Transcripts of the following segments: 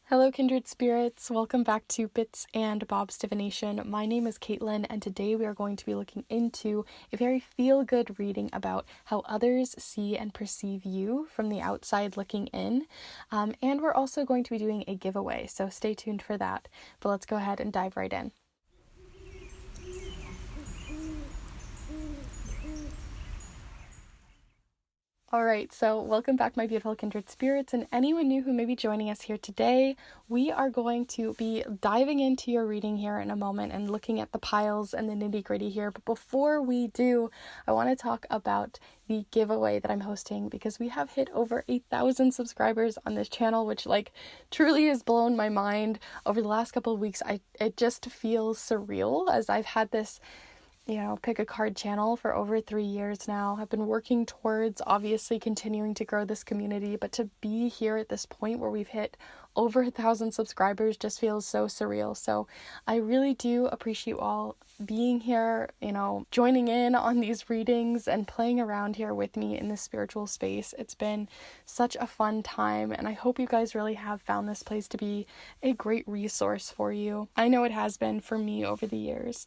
Hello, kindred spirits. Welcome back to Bits and Bob's Divination. My name is Caitlin, and today we are going to be looking into a very feel-good reading about how others see and perceive you from the outside looking in. And we're also going to be doing a giveaway, so stay tuned for that. But let's go ahead and dive right in. Alright, so welcome back, my beautiful kindred spirits, and anyone new who may be joining us here today. We are going to be diving into your reading here in a moment and looking at the piles and the nitty-gritty here. But before we do, I want to talk about the giveaway that I'm hosting, because we have hit over 8,000 subscribers on this channel, which truly has blown my mind over the last couple of weeks. It just feels surreal, as I've had this pick a card channel for over 3 years now. I've been working towards obviously continuing to grow this community, but to be here at this point where we've hit over 1,000 subscribers just feels so surreal. So I really do appreciate you all being here, joining in on these readings and playing around here with me in this spiritual space. It's been such a fun time, and I hope you guys really have found this place to be a great resource for you. I know it has been for me over the years.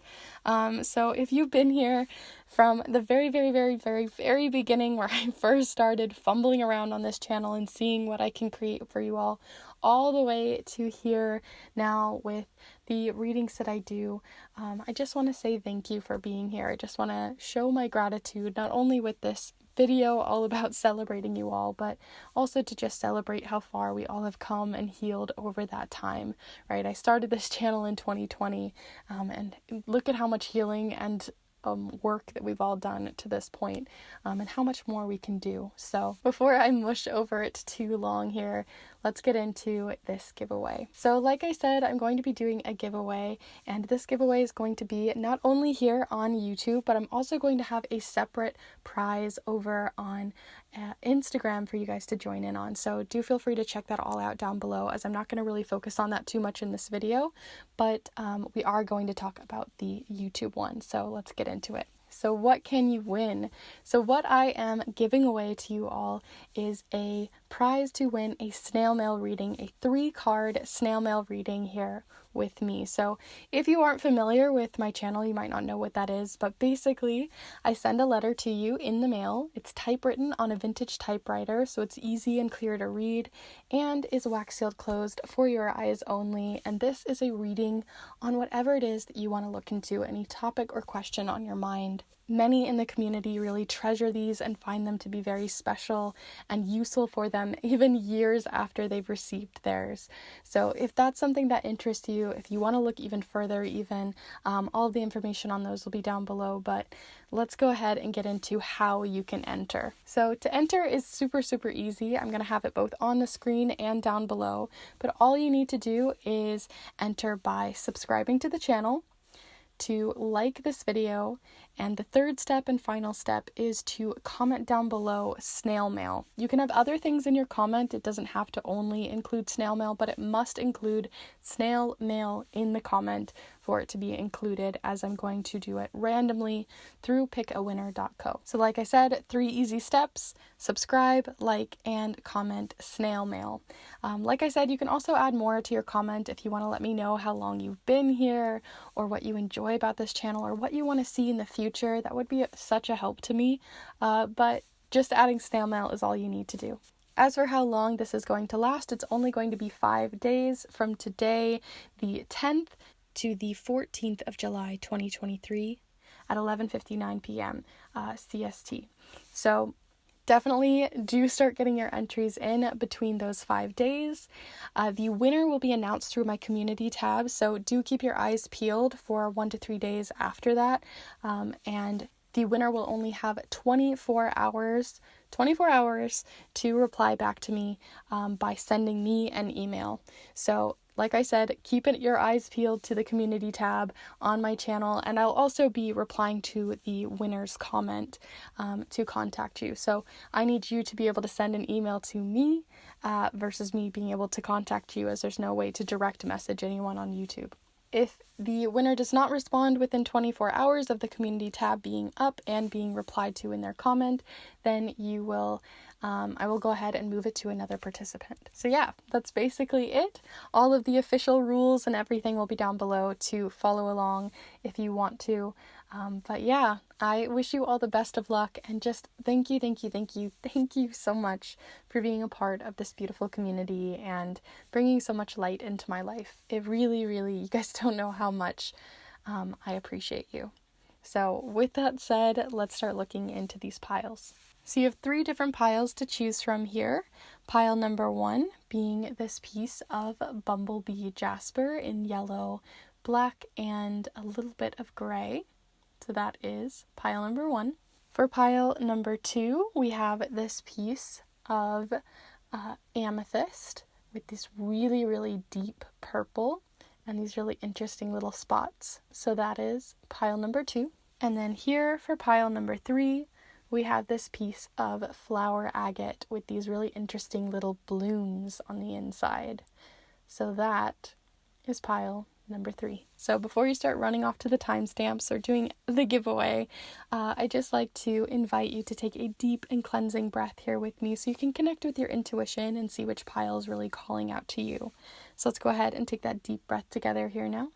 So if you've been here from the very, very, very, very, very beginning, where I first started fumbling around on this channel and seeing what I can create for you all the way to here now with the readings that I do, I just want to say thank you for being here. I just want to show my gratitude, not only with this video all about celebrating you all, but also to just celebrate how far we all have come and healed over that time, right? I started this channel in 2020, and look at how much healing and work that we've all done to this point, and how much more we can do. So before I mush over it too long here, let's get into this giveaway. So like I said, I'm going to be doing a giveaway, and this giveaway is going to be not only here on YouTube, but I'm also going to have a separate prize over on Instagram for you guys to join in on. So do feel free to check that all out down below, as I'm not going to really focus on that too much in this video, but we are going to talk about the YouTube one. So let's get into it. So what can you win? So what I am giving away to you all is a prize to win a snail mail reading, a 3-card snail mail reading here with me. So if you aren't familiar with my channel, you might not know what that is, but basically I send a letter to you in the mail. It's typewritten on a vintage typewriter, so it's easy and clear to read, and is wax sealed closed for your eyes only. And this is a reading on whatever it is that you want to look into, any topic or question on your mind. Many in the community really treasure these and find them to be very special and useful for them even years after they've received theirs. So if that's something that interests you, if you want to look even further, all of the information on those will be down below, but let's go ahead and get into how you can enter. So to enter is super, super easy. I'm going to have it both on the screen and down below, but all you need to do is enter by subscribing to the channel, to like this video, and the third step and final step is to comment down below snail mail. You can have other things in your comment. It doesn't have to only include snail mail, but it must include snail mail in the comment for it to be included, as I'm going to do it randomly through pickawinner.co. So like I said, 3 easy steps: subscribe, like, and comment snail mail. Like I said, you can also add more to your comment if you want to let me know how long you've been here, or what you enjoy about this channel, or what you want to see in the future. That would be such a help to me, but just adding snail mail is all you need to do. As for how long this is going to last, it's only going to be 5 days from today, the 10th, to the 14th of July, 2023 at 11:59 p.m. CST. So definitely do start getting your entries in between those 5 days. The winner will be announced through my community tab, so do keep your eyes peeled for 1 to 3 days after that. And the winner will only have 24 hours to reply back to me by sending me an email. So like I said, keep your eyes peeled to the community tab on my channel, and I'll also be replying to the winner's comment to contact you. So I need you to be able to send an email to me versus me being able to contact you, as there's no way to direct message anyone on YouTube. If the winner does not respond within 24 hours of the community tab being up and being replied to in their comment, then you will I will go ahead and move it to another participant. So yeah, that's basically it. All of the official rules and everything will be down below to follow along if you want to. But yeah, I wish you all the best of luck, and just thank you so much for being a part of this beautiful community and bringing so much light into my life. It really, you guys don't know how much I appreciate you. So with that said, let's start looking into these piles. So you have 3 different piles to choose from here. Pile number 1 being this piece of Bumblebee Jasper in yellow, black, and a little bit of gray. So that is pile number 1. For pile number 2, we have this piece of Amethyst with this really deep purple and these really interesting little spots. So that is pile number 2. And then here for pile number 3, we have this piece of flower agate with these really interesting little blooms on the inside. So that is pile number 3. So before you start running off to the timestamps or doing the giveaway, I just like to invite you to take a deep and cleansing breath here with me so you can connect with your intuition and see which pile is really calling out to you. So let's go ahead and take that deep breath together here now.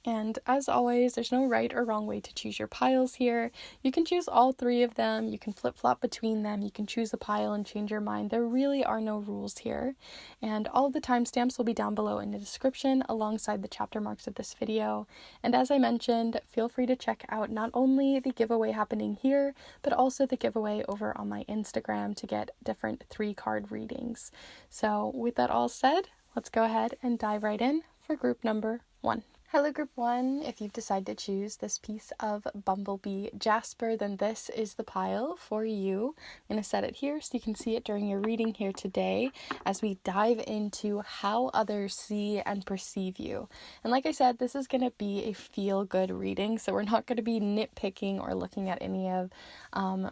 And as always, there's no right or wrong way to choose your piles here. You can choose all 3 of them. You can flip-flop between them. You can choose a pile and change your mind. There really are no rules here. And all of the timestamps will be down below in the description alongside the chapter marks of this video. And as I mentioned, feel free to check out not only the giveaway happening here, but also the giveaway over on my Instagram to get different 3-card readings. So with that all said, let's go ahead and dive right in for group number 1. Hello group 1, if you've decided to choose this piece of Bumblebee Jasper, then this is the pile for you. I'm going to set it here so you can see it during your reading here today as we dive into how others see and perceive you. And like I said, this is going to be a feel-good reading, so we're not going to be nitpicking or looking at any of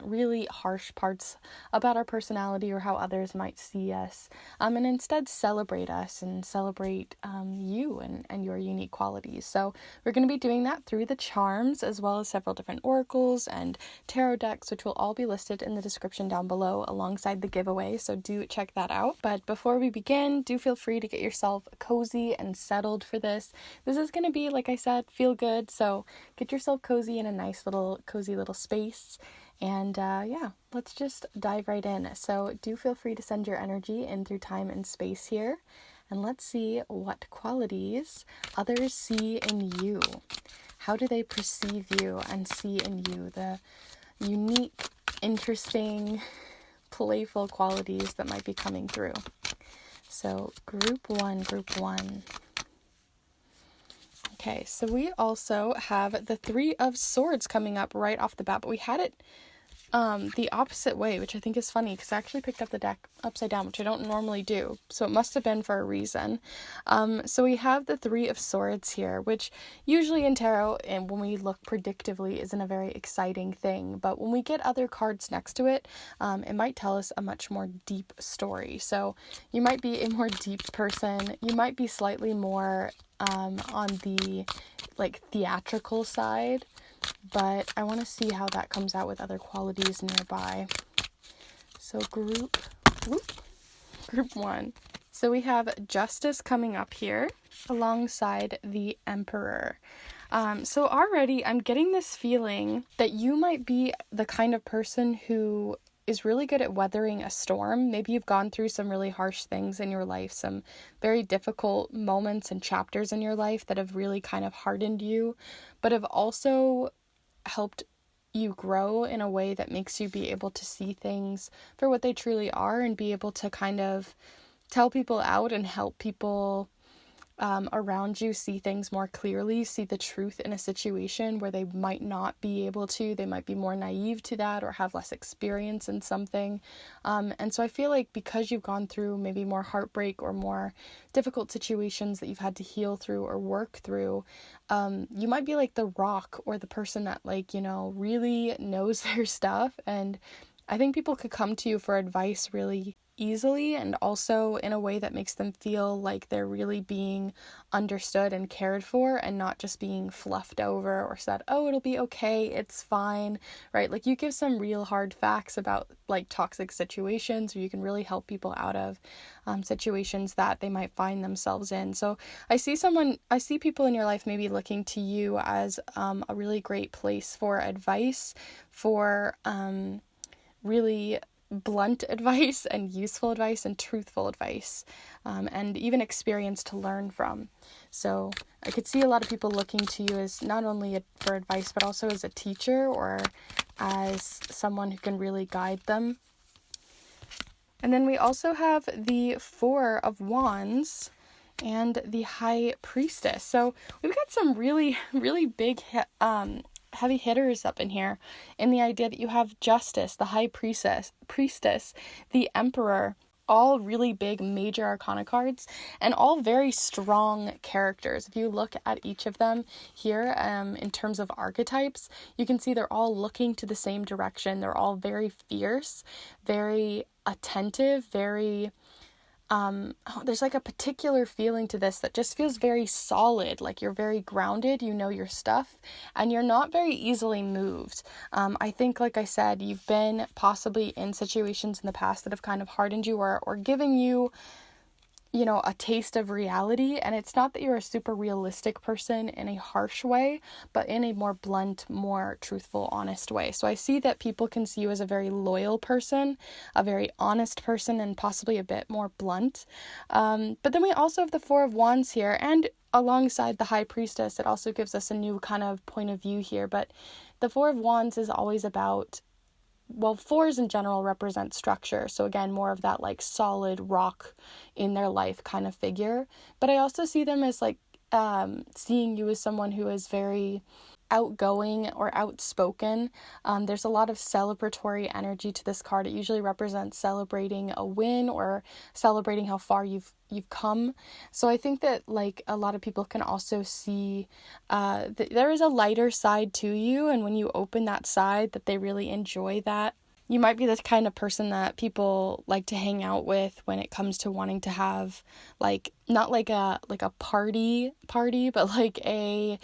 really harsh parts about our personality or how others might see us, and instead celebrate us and celebrate you and your unique qualities. So we're going to be doing that through the charms as well as several different oracles and tarot decks, which will all be listed in the description down below alongside the giveaway, so do check that out. But before we begin, do feel free to get yourself cozy and settled for this. This is going to be, like I said, feel good, so get yourself cozy in a nice little cozy little space. And yeah, let's just dive right in. So do feel free to send your energy in through time and space here. And let's see what qualities others see in you. How do they perceive you and see in you the unique, interesting, playful qualities that might be coming through? So group 1. Okay, so we also have the 3 of Swords coming up right off the bat, but we had it the opposite way, which I think is funny because I actually picked up the deck upside down, which I don't normally do, so it must have been for a reason. So we have the 3 of Swords here, which usually in tarot, and when we look predictively, isn't a very exciting thing, but when we get other cards next to it, it might tell us a much more deep story. So you might be a more deep person, you might be slightly more on the theatrical side, but I want to see how that comes out with other qualities nearby. So group 1. So we have Justice coming up here alongside the Emperor. So already I'm getting this feeling that you might be the kind of person who is really good at weathering a storm. Maybe you've gone through some really harsh things in your life, some very difficult moments and chapters in your life that have really kind of hardened you, but have also helped you grow in a way that makes you be able to see things for what they truly are and be able to kind of tell people out and help people around you see things more clearly, see the truth in a situation where they might not be able to. They might be more naive to that or have less experience in something. And so I feel like because you've gone through maybe more heartbreak or more difficult situations that you've had to heal through or work through, you might be like the rock or the person that really knows their stuff and I think people could come to you for advice really easily, and also in a way that makes them feel like they're really being understood and cared for, and not just being fluffed over or said, oh, it'll be okay, it's fine, right? Like, you give some real hard facts about like toxic situations, or you can really help people out of situations that they might find themselves in. So I see people in your life maybe looking to you as a really great place for advice, for really blunt advice and useful advice and truthful advice, and even experience to learn from. So I could see a lot of people looking to you as not only for advice, but also as a teacher or as someone who can really guide them. And then we also have the Four of Wands and the High Priestess. So we've got some really, really big heavy hitters up in here, in the idea that you have Justice, the High Priestess, the Emperor, all really big major arcana cards, and all very strong characters. If you look at each of them here, in terms of archetypes, you can see they're all looking to the same direction. They're all very fierce, very attentive, very there's like a particular feeling to this that just feels very solid, like you're very grounded, you know your stuff, and you're not very easily moved. I think, like I said, you've been possibly in situations in the past that have kind of hardened you, or giving you, you know, a taste of reality. And it's not that you're a super realistic person in a harsh way, but in a more blunt, more truthful, honest way. So I see that people can see you as a very loyal person, a very honest person, and possibly a bit more blunt. But then we also have the Four of Wands here, and alongside the High Priestess, it also gives us a new kind of point of view here. But the Four of Wands is always about, well, fours in general represent structure. So again, more of that like solid rock in their life kind of figure. But I also see them as like seeing you as someone who is very outgoing or outspoken. There's a lot of celebratory energy to this card. It usually represents celebrating a win or celebrating how far you've come. So I think that like a lot of people can also see that there is a lighter side to you, and when you open that side, that they really enjoy that. You might be the kind of person that people like to hang out with when it comes to wanting to have like, not like a party, but like a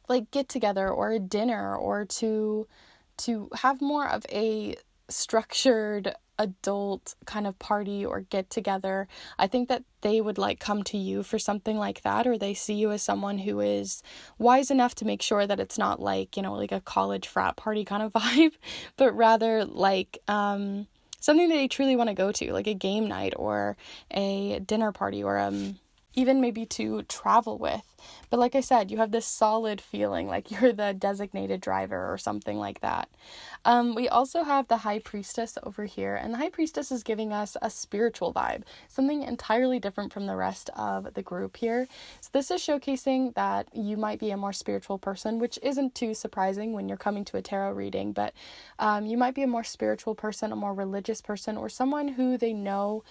like get together or a dinner, or to have more of a structured adult kind of party or get together. I think that they would like come to you for something like that, or they see you as someone who is wise enough to make sure that it's not like, you know, like a college frat party kind of vibe, but rather like something that they truly want to go to, like a game night or a dinner party, or even maybe to travel with. But like I said, you have this solid feeling like you're the designated driver or something like that. We also have the High Priestess over here, and the High Priestess is giving us a spiritual vibe, something entirely different from the rest of the group here. So this is showcasing that you might be a more spiritual person, which isn't too surprising when you're coming to a tarot reading, but you might be a more spiritual person, a more religious person, or someone who they know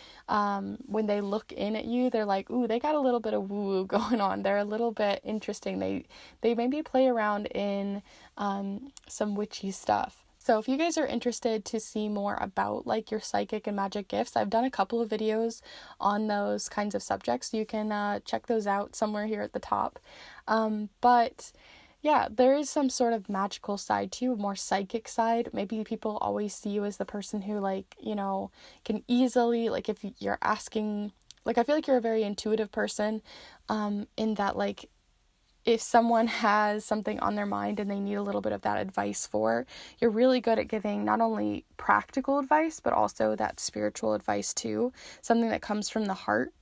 when they look in at you, they're like, ooh, they got a little bit of woo-woo going on. They're a little bit interesting. They maybe play around in some witchy stuff. So if you guys are interested to see more about like your psychic and magic gifts, I've done a couple of videos on those kinds of subjects. You can check those out somewhere here at the top. But yeah, there is some sort of magical side to you, a more psychic side. Maybe people always see you as the person who, like, you know, can easily, like, if you're asking, like, I feel like you're a very intuitive person, in that, like, if someone has something on their mind and they need a little bit of that advice for, you're really good at giving not only practical advice, but also that spiritual advice too, something that comes from the heart.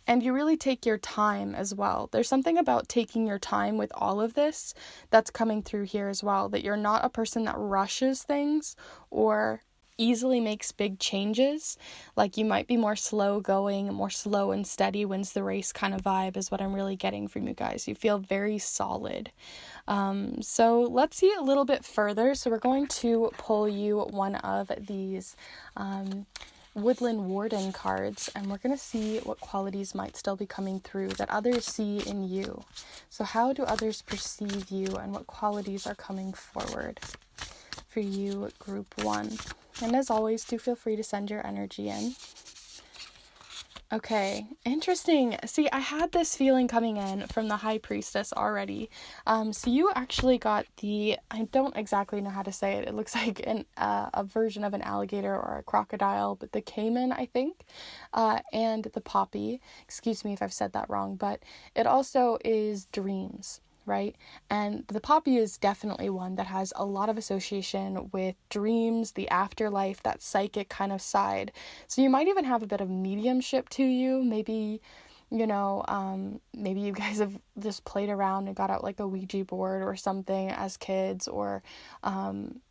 And you really take your time as well. There's something about taking your time with all of this that's coming through here as well, that you're not a person that rushes things or easily makes big changes. Like, you might be more slow going, more slow and steady wins the race kind of vibe is what I'm really getting from you guys. You feel very solid. So let's see a little bit further. So we're going to pull you one of these Woodland Warden cards, and we're going to see what qualities might still be coming through that others see in you. So how do others perceive you, and what qualities are coming forward? for you, group 1. And as always, do feel free to send your energy in. Okay, interesting. See, I had this feeling coming in from the High Priestess already. So you actually got I don't exactly know how to say it. It looks like a version of an alligator or a crocodile, but the caiman, I think, and the poppy. Excuse me if I've said that wrong, but it also is dreams. Right? And the poppy is definitely one that has a lot of association with dreams, the afterlife, that psychic kind of side. So you might even have a bit of mediumship to you. Maybe, maybe you guys have just played around and got out like a Ouija board or something as kids, or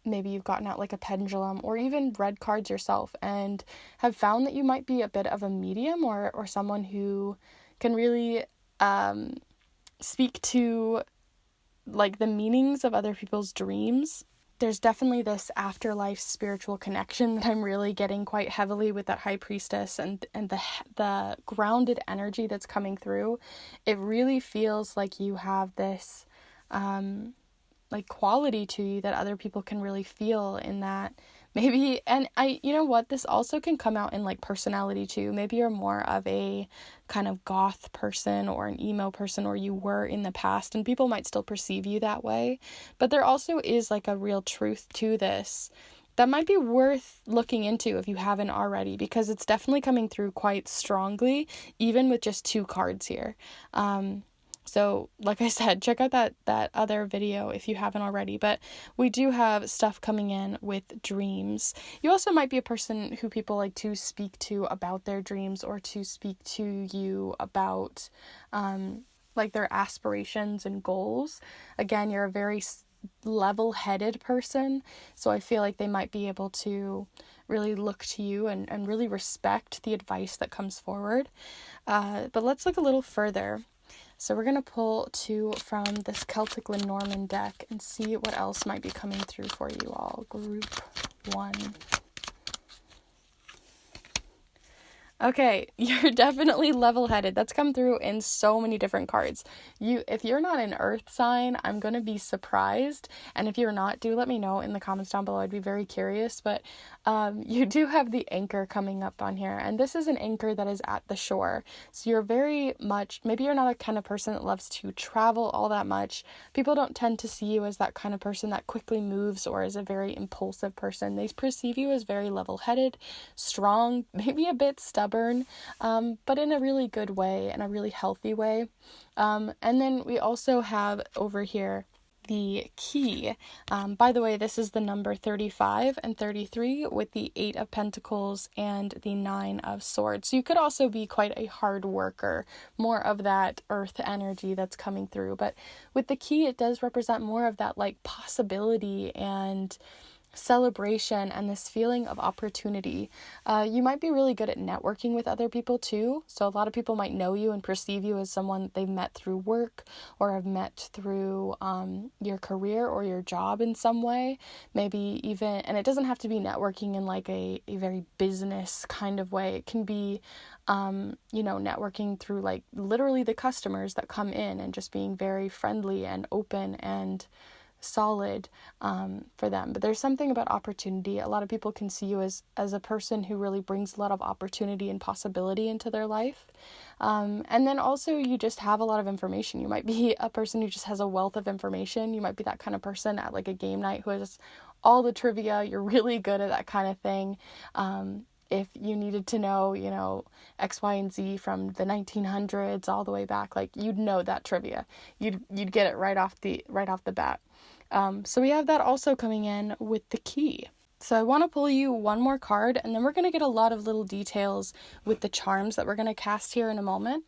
maybe you've gotten out like a pendulum, or even read cards yourself and have found that you might be a bit of a medium or someone who can really speak to like the meanings of other people's dreams. There's definitely this afterlife spiritual connection that I'm really getting quite heavily with that High Priestess and the grounded energy that's coming through. It really feels like you have this like quality to you that other people can really feel in that. Maybe, and you know what, this also can come out in like personality too. Maybe you're more of a kind of goth person or an emo person, or you were in the past, and people might still perceive you that way. But there also is like a real truth to this that might be worth looking into if you haven't already, because it's definitely coming through quite strongly, even with just 2 cards here. So like I said, check out that other video if you haven't already, but we do have stuff coming in with dreams. You also might be a person who people like to speak to about their dreams, or to speak to you about like their aspirations and goals. Again, you're a very level-headed person, so I feel like they might be able to really look to you and really respect the advice that comes forward. But let's look a little further. So we're going to pull 2 from this Celtic Lenormand deck and see what else might be coming through for you all. Group 1. Okay, you're definitely level-headed. That's come through in so many different cards. If you're not an earth sign, I'm going to be surprised. And if you're not, do let me know in the comments down below. I'd be very curious. But you do have the anchor coming up on here. And this is an anchor that is at the shore. So you're very much, maybe you're not a kind of person that loves to travel all that much. People don't tend to see you as that kind of person that quickly moves or is a very impulsive person. They perceive you as very level-headed, strong, maybe a bit stubborn, but in a really good way and a really healthy way. And then we also have over here the key. By the way, this is the number 35 and 33 with the 8 of Pentacles and the 9 of Swords. So you could also be quite a hard worker, more of that earth energy that's coming through. But with the key, it does represent more of that like possibility and celebration and this feeling of opportunity. You might be really good at networking with other people too. So a lot of people might know you and perceive you as someone they've met through work or have met through your career or your job in some way. Maybe even, and it doesn't have to be networking in like a very business kind of way. It can be networking through like literally the customers that come in and just being very friendly and open and solid for them. But there's something about opportunity. A lot of people can see you as a person who really brings a lot of opportunity and possibility into their life. And then also you just have a lot of information. You might be a person who just has a wealth of information. You might be that kind of person at like a game night who has all the trivia. You're really good at that kind of thing. If you needed to know, X, Y, and Z from the 1900s all the way back, like you'd know that trivia. You'd get it right off the bat. So we have that also coming in with the key. So I want to pull you one more card, and then we're going to get a lot of little details with the charms that we're going to cast here in a moment.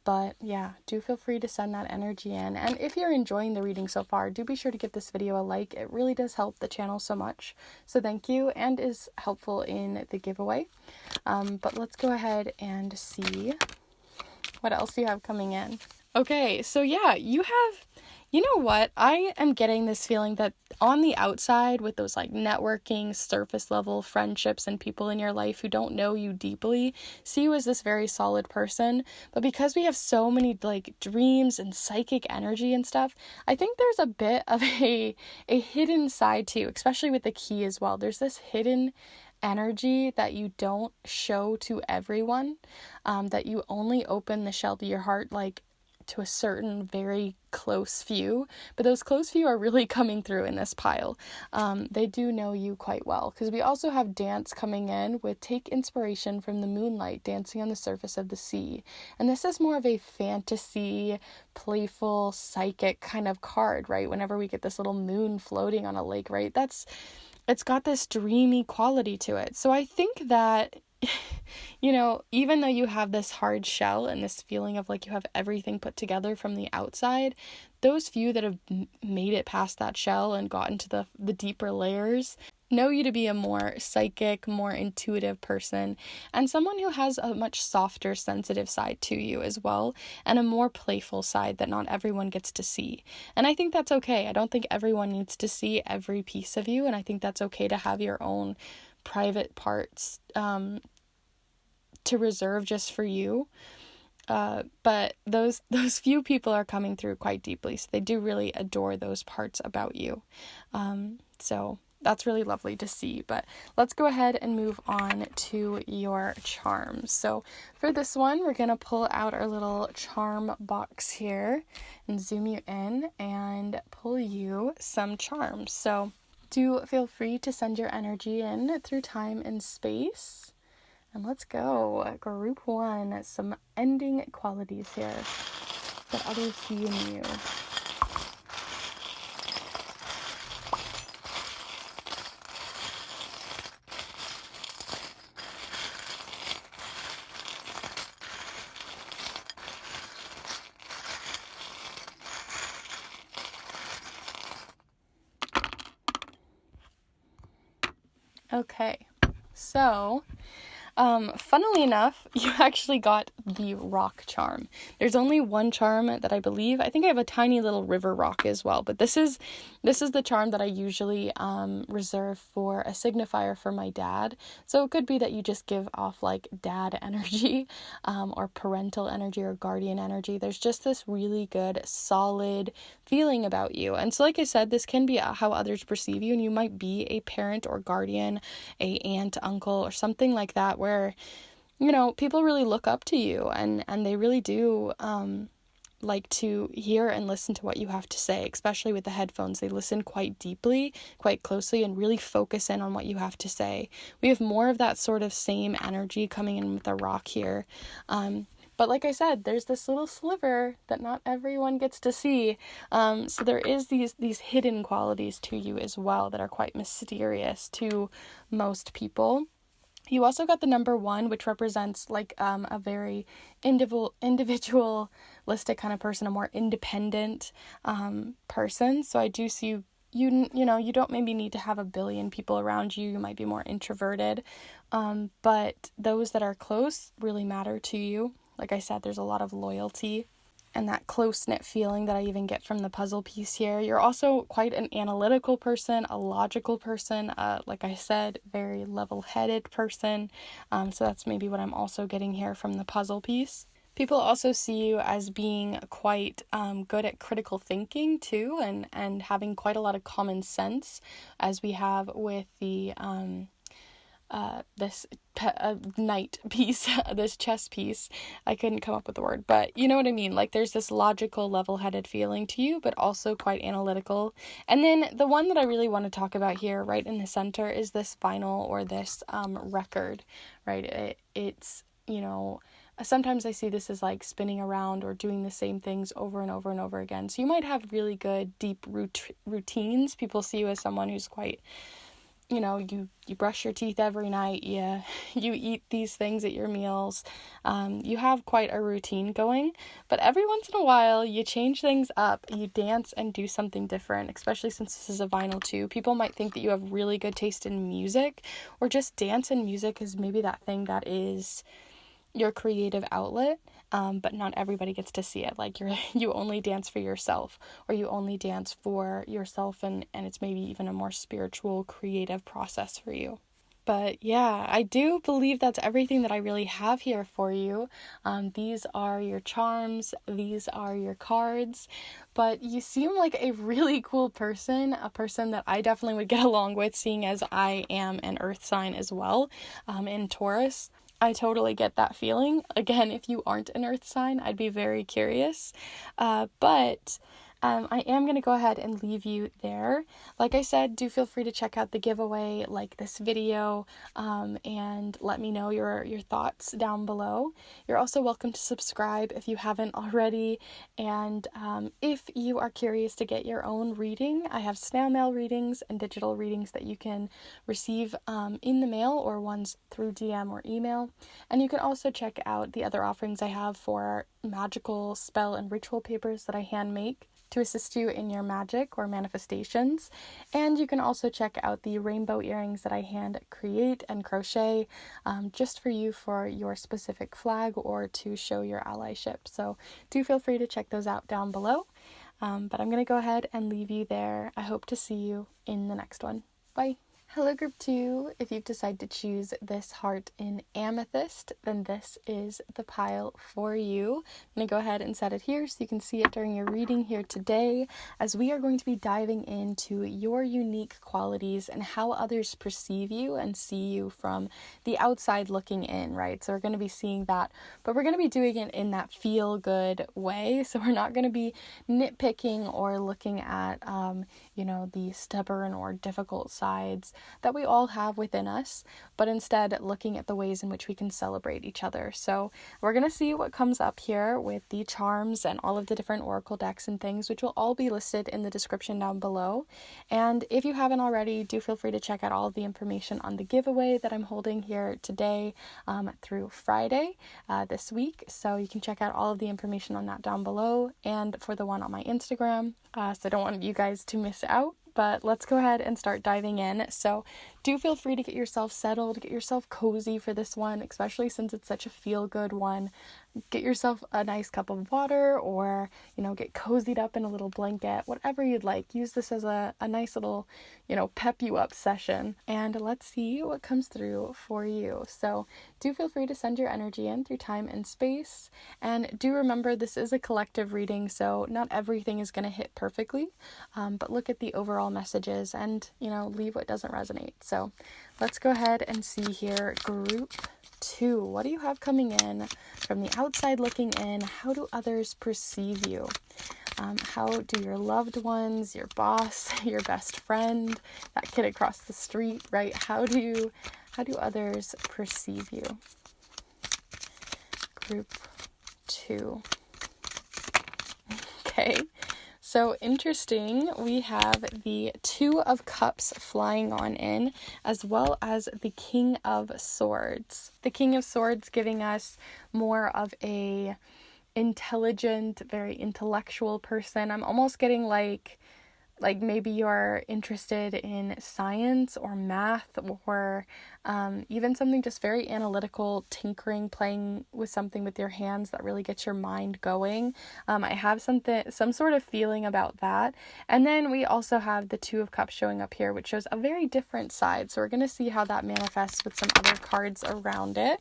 But yeah, do feel free to send that energy in. And if you're enjoying the reading so far, do be sure to give this video a like. It really does help the channel so much. So thank you, and is helpful in the giveaway. But let's go ahead and see what else you have coming in. Okay, so yeah, you You know what? I am getting this feeling that on the outside, with those like networking, surface level friendships and people in your life who don't know you deeply, see you as this very solid person. But because we have so many like dreams and psychic energy and stuff, I think there's a bit of a hidden side too, especially with the key as well. There's this hidden energy that you don't show to everyone, that you only open the shell to your heart like to a certain very close few, but those close few are really coming through in this pile. They do know you quite well, because we also have dance coming in with take inspiration from the moonlight dancing on the surface of the sea. And this is more of a fantasy, playful, psychic kind of card, right? Whenever we get this little moon floating on a lake, right? It's got this dreamy quality to it. So I think that even though you have this hard shell and this feeling of like you have everything put together from the outside, those few that have made it past that shell and gotten to the deeper layers know you to be a more psychic, more intuitive person, and someone who has a much softer, sensitive side to you as well, and a more playful side that not everyone gets to see. And I think that's okay. I don't think everyone needs to see every piece of you, and I think that's okay to have your own private parts to reserve just for you. But those few people are coming through quite deeply, so they do really adore those parts about you. So that's really lovely to see. But let's go ahead and move on to your charms. So for this one, we're going to pull out our little charm box here and zoom you in and pull you some charms. So do feel free to send your energy in through time and space. And let's go. Group 1, some ending qualities here that others see in you. Okay, so funnily enough, you actually got the rock charm. There's only one charm that I think I have a tiny little river rock as well, but this is the charm that I usually reserve for a signifier for my dad. So it could be that you just give off like dad energy, or parental energy or guardian energy. There's just this really good, solid feeling about you. And so like I said, this can be how others perceive you, and you might be a parent or guardian, a aunt, uncle, or something like that, where people really look up to you and they really do like to hear and listen to what you have to say, especially with the headphones. They listen quite deeply, quite closely, and really focus in on what you have to say. We have more of that sort of same energy coming in with the rock here. But like I said, there's this little sliver that not everyone gets to see. So there is these hidden qualities to you as well that are quite mysterious to most people. You also got the number 1, which represents like a very individualistic kind of person, a more independent person. So I do see you don't maybe need to have a billion people around you. You might be more introverted, but those that are close really matter to you. Like I said, there's a lot of loyalty and that close-knit feeling that I even get from the puzzle piece here. You're also quite an analytical person, a logical person, like I said, very level-headed person. So that's maybe what I'm also getting here from the puzzle piece. People also see you as being quite good at critical thinking too, and having quite a lot of common sense, as we have with the this knight piece, this chess piece. I couldn't come up with the word, but you know what I mean? Like there's this logical, level-headed feeling to you, but also quite analytical. And then the one that I really want to talk about here, right in the center, is this vinyl or this record, right? It's, sometimes I see this as like spinning around or doing the same things over and over and over again. So you might have really good, deep routines. People see you as someone who's quite, you brush your teeth every night, you eat these things at your meals, you have quite a routine going, but every once in a while you change things up, you dance and do something different, especially since this is a vinyl too. People might think that you have really good taste in music, or just dance and music is maybe that thing that is your creative outlet, but not everybody gets to see it. Like you only dance for yourself, or you only dance for yourself, and it's maybe even a more spiritual, creative process for you. But yeah, I do believe that's everything that I really have here for you. These are your charms, these are your cards, but you seem like a really cool person, a person that I definitely would get along with, seeing as I am an earth sign as well, in Taurus. I totally get that feeling. Again, if you aren't an earth sign, I'd be very curious. But I am going to go ahead and leave you there. Like I said, do feel free to check out the giveaway, like this video, and let me know your thoughts down below. You're also welcome to subscribe if you haven't already. And if you are curious to get your own reading, I have snail mail readings and digital readings that you can receive in the mail, or ones through DM or email. And you can also check out the other offerings I have for magical spell and ritual papers that I hand make to assist you in your magic or manifestations. And you can also check out the rainbow earrings that I hand create and crochet just for you, for your specific flag, or to show your allyship. So do feel free to check those out down below. But I'm going to go ahead and leave you there. I hope to see you in the next one. Bye. Hello, Group 2. If you've decided to choose this heart in Amethyst, then this is the pile for you. I'm going to go ahead and set it here so you can see it during your reading here today, as we are going to be diving into your unique qualities and how others perceive you and see you from the outside looking in, right? So we're going to be seeing that, but we're going to be doing it in that feel-good way. So we're not going to be nitpicking or looking at, the stubborn or difficult sides that we all have within us, but instead looking at the ways in which we can celebrate each other. So we're going to see what comes up here with the charms and all of the different oracle decks and things, which will all be listed in the description down below. And if you haven't already, do feel free to check out all of the information on the giveaway that I'm holding here today through Friday this week. So you can check out all of the information on that down below, and for the one on my Instagram. So I don't want you guys to miss out. But let's go ahead and start diving in. So do feel free to get yourself settled, get yourself cozy for this one, especially since it's such a feel-good one. Get yourself a nice cup of water, or, get cozied up in a little blanket, whatever you'd like. Use this as a nice little, pep you up session. And let's see what comes through for you. So do feel free to send your energy in through time and space. And do remember, this is a collective reading, so not everything is going to hit perfectly. But look at the overall messages and, leave what doesn't resonate. So let's go ahead and see here. Group 2, what do you have coming in from the outside looking in? How do others perceive you? How do your loved ones, your boss, your best friend, that kid across the street, right? How do others perceive you? Group 2. Okay. So interesting, we have the Two of Cups flying on in, as well as the King of Swords. The King of Swords giving us more of a intelligent, very intellectual person. I'm almost getting like maybe you're interested in science or math, or even something just very analytical, tinkering, playing with something with your hands that really gets your mind going. I have some sort of feeling about that. And then we also have the Two of Cups showing up here, which shows a very different side. So we're going to see how that manifests with some other cards around it.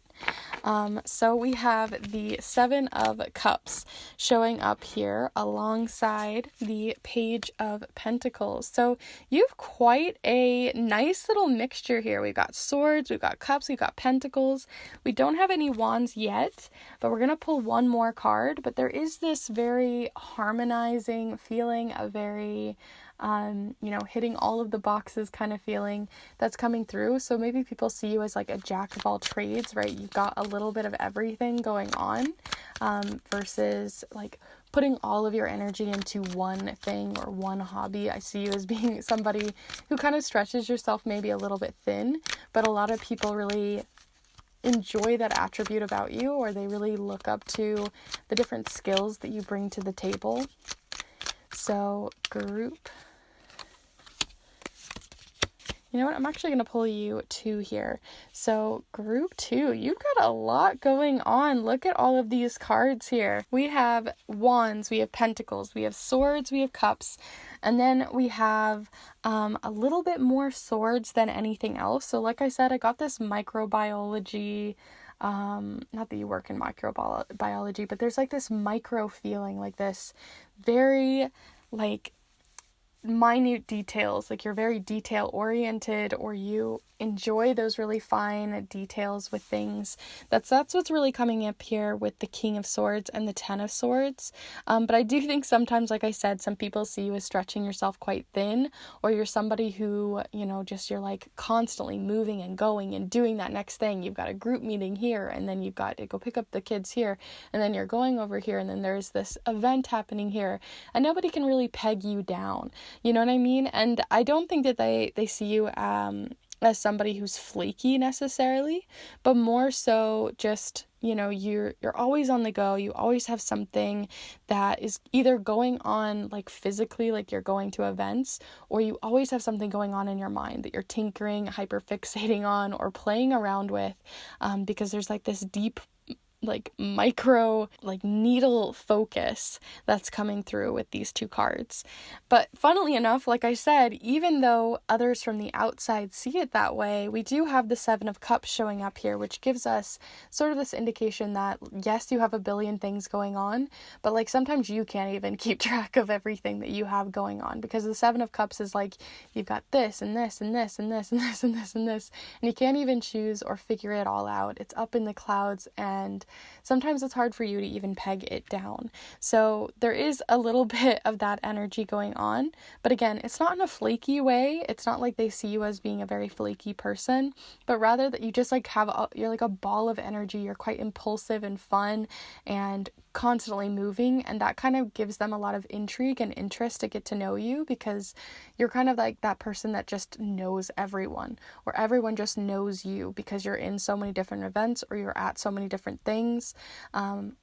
So we have the Seven of Cups showing up here alongside the Page of Pentacles. So you have quite a nice little mixture here. We've got swords, we've got cups, we've got pentacles. We don't have any wands yet, but we're going to pull one more card. But there is this very harmonizing feeling, a very hitting all of the boxes kind of feeling that's coming through. So maybe people see you as like a jack of all trades, right? You've got a little bit of everything going on, versus like putting all of your energy into one thing or one hobby. I see you as being somebody who kind of stretches yourself maybe a little bit thin, but a lot of people really enjoy that attribute about you, or they really look up to the different skills that you bring to the table. So group, You know what? I'm actually going to pull you 2 here. So group 2, you've got a lot going on. Look at all of these cards here. We have wands, we have pentacles, we have swords, we have cups, and then we have a little bit more swords than anything else. So like I said, I got this microbiology, not that you work in microbiology, but there's like this micro feeling, like this very like minute details, like you're very detail oriented, or you enjoy those really fine details with things. That's what's really coming up here with the King of Swords and the Ten of Swords. But I do think sometimes, like I said, some people see you as stretching yourself quite thin, or you're somebody who, just you're like constantly moving and going and doing that next thing. You've got a group meeting here, and then you've got to go pick up the kids here, and then you're going over here, and then there's this event happening here, and nobody can really peg you down. You know what I mean? And I don't think that they see you as somebody who's flaky necessarily, but more so just, you're always on the go. You always have something that is either going on like physically, like you're going to events, or you always have something going on in your mind that you're tinkering, hyperfixating on, or playing around with, because there's like this deep like micro like needle focus that's coming through with these 2 cards. But funnily enough, like I said, even though others from the outside see it that way, we do have the 7 of Cups showing up here, which gives us sort of this indication that yes, you have a billion things going on, but like sometimes you can't even keep track of everything that you have going on, because the 7 of Cups is like you've got this and this and this and this and this and this and this, and you can't even choose or figure it all out. It's up in the clouds, and sometimes it's hard for you to even peg it down. So there is a little bit of that energy going on. But again, it's not in a flaky way. It's not like they see you as being a very flaky person, but rather that you just like you're like a ball of energy. You're quite impulsive and fun and constantly moving, and that kind of gives them a lot of intrigue and interest to get to know you, because you're kind of like that person that just knows everyone, or everyone just knows you because you're in so many different events, or you're at so many different things,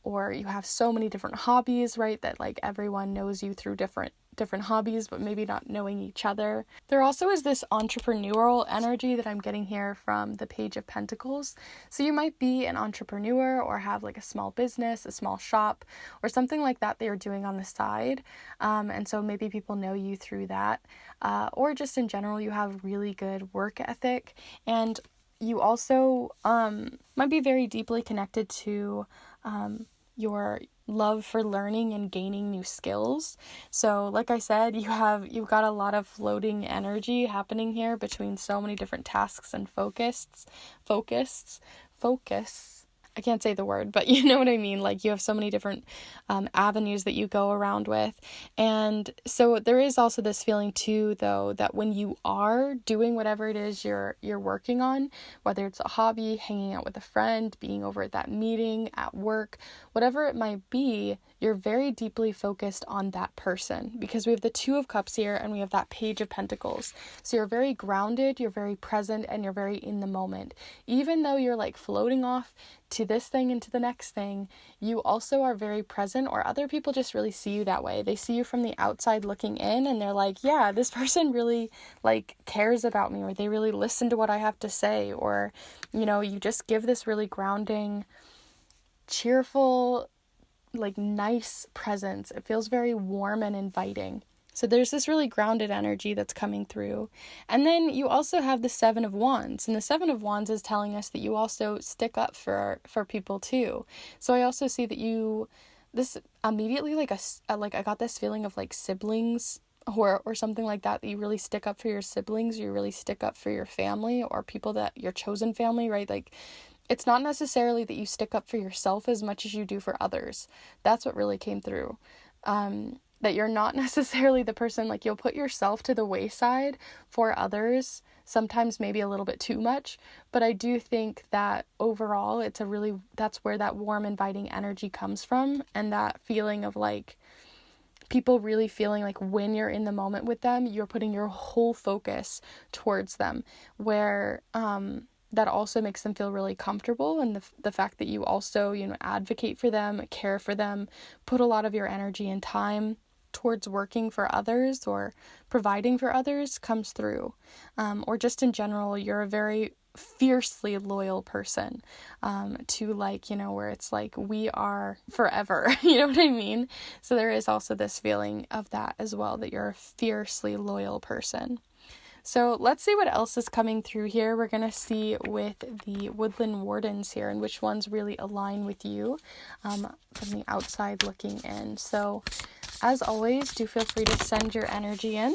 or you have so many different hobbies, right, that like everyone knows you through different hobbies, but maybe not knowing each other. There also is this entrepreneurial energy that I'm getting here from the Page of Pentacles. So you might be an entrepreneur, or have like a small business, a small shop, or something like that you're doing on the side. And so maybe people know you through that. Or just in general, you have really good work ethic, and you also might be very deeply connected to your love for learning and gaining new skills. So like I said, you've got a lot of floating energy happening here between so many different tasks and focus. I can't say the word, but you know what I mean? Like you have so many different avenues that you go around with. And so there is also this feeling too, though, that when you are doing whatever it is you're working on, whether it's a hobby, hanging out with a friend, being over at that meeting, at work, whatever it might be, you're very deeply focused on that person, because we have the 2 of Cups here and we have that Page of Pentacles. So you're very grounded, you're very present, and you're very in the moment. Even though you're like floating off to this thing and to the next thing, you also are very present, or other people just really see you that way. They see you from the outside looking in, and they're like, yeah, this person really like cares about me, or they really listen to what I have to say, or, you just give this really grounding, cheerful, like nice presence. It feels very warm and inviting. So there's this really grounded energy that's coming through. And then you also have the 7 of Wands. And the 7 of Wands is telling us that you also stick up for people too. So I also see that this immediately like I got this feeling of like siblings or something like that you really stick up for your siblings, you really stick up for your family, or people that your chosen family, right? Like it's not necessarily that you stick up for yourself as much as you do for others. That's what really came through. That you're not necessarily the person, like you'll put yourself to the wayside for others, sometimes maybe a little bit too much, but I do think that overall that's where that warm, inviting energy comes from, and that feeling of like people really feeling like when you're in the moment with them, you're putting your whole focus towards them, where that also makes them feel really comfortable, and the fact that you also, advocate for them, care for them, put a lot of your energy and time towards working for others or providing for others comes through. Or just in general, you're a very fiercely loyal person, to like, where it's like, we are forever, you know what I mean? So there is also this feeling of that as well, that you're a fiercely loyal person. So let's see what else is coming through here. We're going to see with the Woodland Wardens here and which ones really align with you, from the outside looking in. So as always, do feel free to send your energy in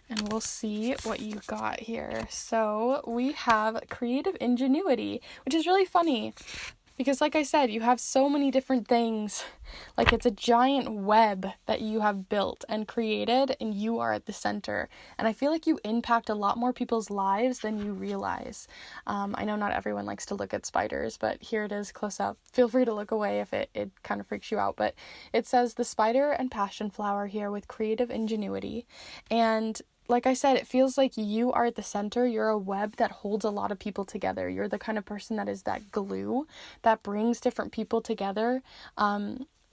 and we'll see what you got here. So we have creative ingenuity, which is really funny because, like I said, you have so many different things. Like, it's a giant web that you have built and created, and you are at the center. And I feel like you impact a lot more people's lives than you realize. I know not everyone likes to look at spiders, but here it is close up. Feel free to look away if it kind of freaks you out. But it says the spider and passion flower here with creative ingenuity. And like I said, it feels like you are at the center. You're a web that holds a lot of people together. You're the kind of person that is that glue that brings different people together.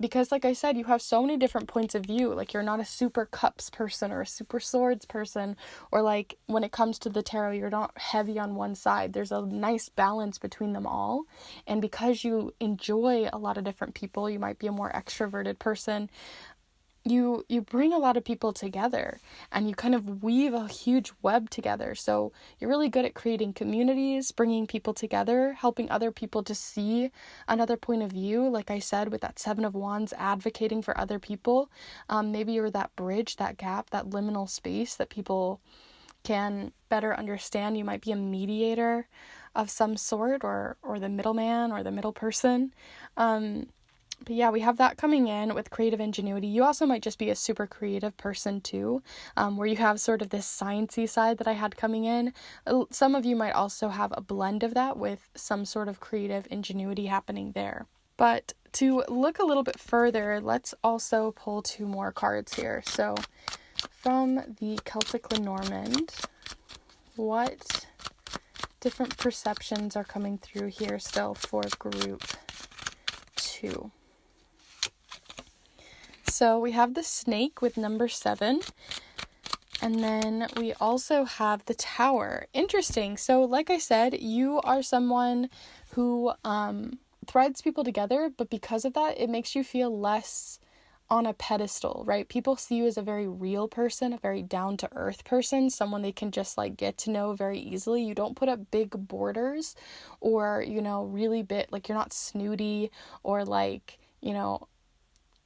Because like I said, you have so many different points of view. Like, you're not a super cups person or a super swords person, or like when it comes to the tarot, you're not heavy on one side. There's a nice balance between them all. And because you enjoy a lot of different people, you might be a more extroverted person. You bring a lot of people together and you kind of weave a huge web together. So you're really good at creating communities, bringing people together, helping other people to see another point of view. Like I said, with that Seven of Wands, advocating for other people. Maybe you're that bridge, that gap, that liminal space that people can better understand. You might be a mediator of some sort, or the middleman or the middle person. But yeah, we have that coming in with creative ingenuity. You also might just be a super creative person too, where you have sort of this sciencey side that I had coming in. Some of you might also have a blend of that with some sort of creative ingenuity happening there. But to look a little bit further, let's also pull 2 more cards here. So from the Celtic Lenormand, what different perceptions are coming through here still for group 2? So we have the snake with number 7, and then we also have the tower. Interesting. So like I said, you are someone who threads people together, but because of that, it makes you feel less on a pedestal, right? People see you as a very real person, a very down-to-earth person, someone they can just like get to know very easily. You don't put up big borders or, really like you're not snooty or like,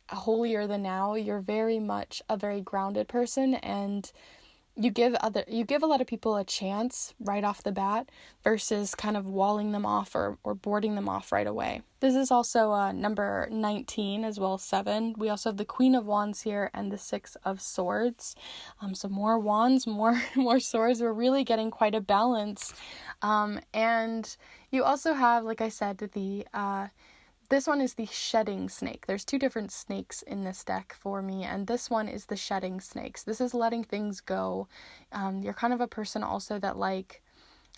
holier than thou. You're very much a very grounded person, and you give a lot of people a chance right off the bat versus kind of walling them off or boarding them off right away. This is also number 19 as well, 7. We also have the Queen of Wands here and the 6 of Swords. So more wands, more swords. We're really getting quite a balance. And you also have, like I said, this one is the shedding snake. There's 2 different snakes in this deck for me, and this one is the shedding snakes. This is letting things go. You're kind of a person also that, like,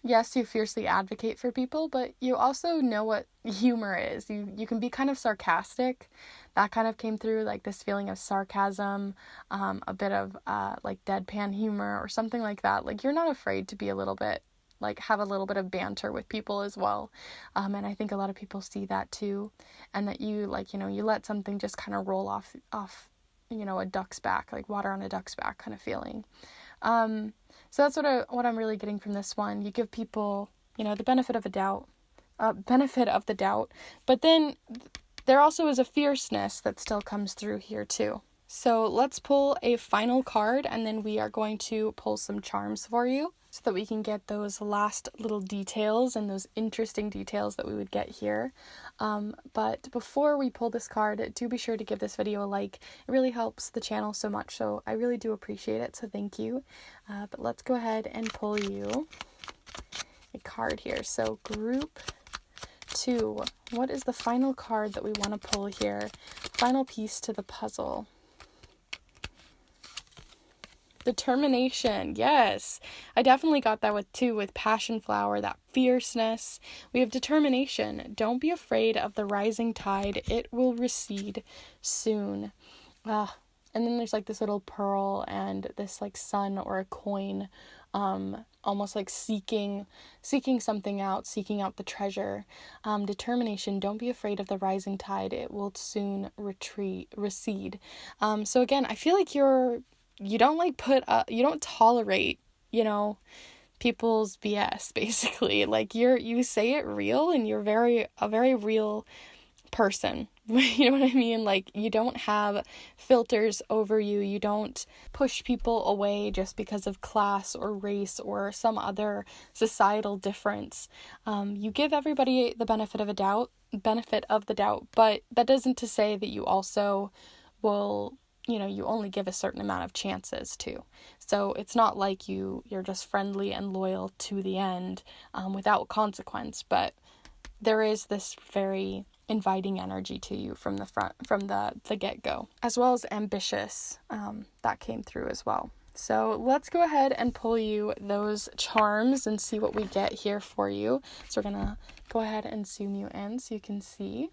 yes, you fiercely advocate for people, but you also know what humor is. You can be kind of sarcastic. That kind of came through, like this feeling of sarcasm, a bit of like deadpan humor or something like that. Like, you're not afraid to be a little bit, like, have a little bit of banter with people as well. And I think a lot of people see that too. And that you, like, you let something just kind of roll off, a duck's back, like water on a duck's back kind of feeling. So that's what I'm really getting from this one. You give people, the benefit of the doubt, but then there also is a fierceness that still comes through here too. So let's pull a final card, and then we are going to pull some charms for you so that we can get those last little details and those interesting details that we would get here. But before we pull this card, do be sure to give this video a like. It really helps the channel so much, so I really do appreciate it, so thank you. But let's go ahead and pull you a card here. So group 2, what is the final card that we want to pull here? Final piece to the puzzle. Determination. Yes, I definitely got that with passion flower, that fierceness. We have determination. Don't be afraid of the rising tide. It will recede soon. And then there's like this little pearl and this like sun or a coin, almost like seeking something out, seeking out the treasure. Determination, don't be afraid of the rising tide. It will soon recede. So again, I feel like you don't like you don't tolerate, people's BS, basically. Like you say it real, and you're a very real person. You know what I mean? Like, you don't have filters over you. You don't push people away just because of class or race or some other societal difference. You give everybody the benefit of the doubt, but that doesn't to say that you also will, you only give a certain amount of chances to. So it's not like you're just friendly and loyal to the end, without consequence, but there is this very inviting energy to you from the get-go, as well as ambitious. That came through as well. So let's go ahead and pull you those charms and see what we get here for you. So we're gonna go ahead and zoom you in so you can see,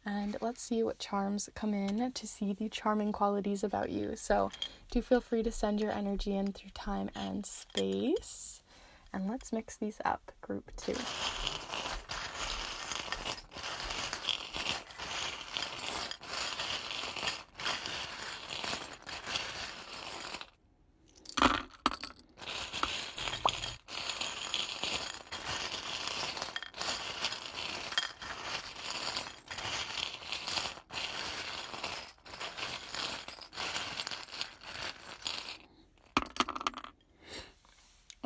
and let's see what charms come in to see the charming qualities about you. So do feel free to send your energy in through time and space, and let's mix these up. Group 2.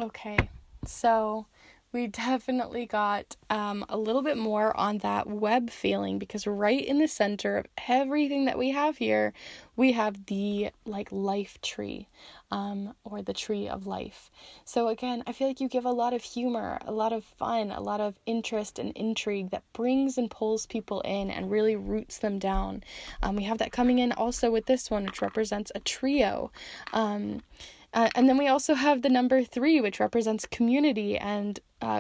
Okay, so we definitely got a little bit more on that web feeling, because right in the center of everything that we have here, we have the life tree, or the tree of life. So again, I feel like you give a lot of humor, a lot of fun, a lot of interest and intrigue that brings and pulls people in and really roots them down. We have that coming in also with this one, which represents a trio. And then we also have the number 3, which represents community and